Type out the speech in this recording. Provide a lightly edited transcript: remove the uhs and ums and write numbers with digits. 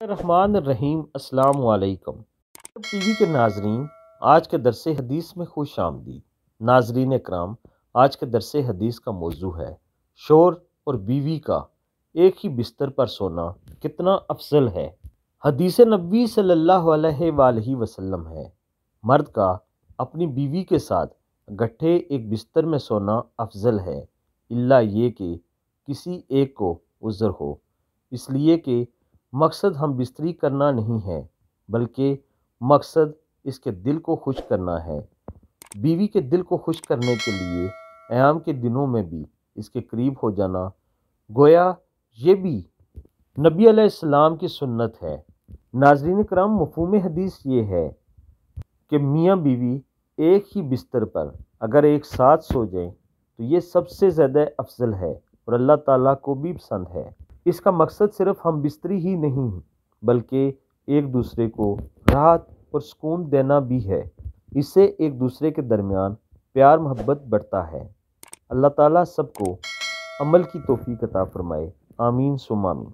الرحمن الرحیم۔ السلام علیکم ٹی وی کے ناظرین، آج کے درس حدیث میں خوش آمدید۔ ناظرین اکرام، آج کے درس حدیث کا موضوع ہے شوہر اور بیوی کا ایک ہی بستر پر سونا کتنا افضل ہے۔ حدیث نبوی صلی اللہ علیہ وآلہ وسلم ہے، مرد کا اپنی بیوی کے ساتھ گٹھے ایک بستر میں سونا افضل ہے، الا یہ کہ کسی ایک کو عذر ہو، اس لیے کہ مقصد ہم بستری کرنا نہیں ہے بلکہ مقصد اس کے دل کو خوش کرنا ہے۔ بیوی کے دل کو خوش کرنے کے لیے ایام کے دنوں میں بھی اس کے قریب ہو جانا، گویا یہ بھی نبی علیہ السلام کی سنت ہے۔ ناظرین کرام، مفہوم حدیث یہ ہے کہ میاں بیوی ایک ہی بستر پر اگر ایک ساتھ سو جائیں تو یہ سب سے زیادہ افضل ہے اور اللہ تعالیٰ کو بھی پسند ہے۔ اس کا مقصد صرف ہم بستری ہی نہیں بلکہ ایک دوسرے کو راحت اور سکون دینا بھی ہے۔ اس سے ایک دوسرے کے درمیان پیار محبت بڑھتا ہے۔ اللہ تعالیٰ سب کو عمل کی توفیق عطا فرمائے، آمین ثم آمین۔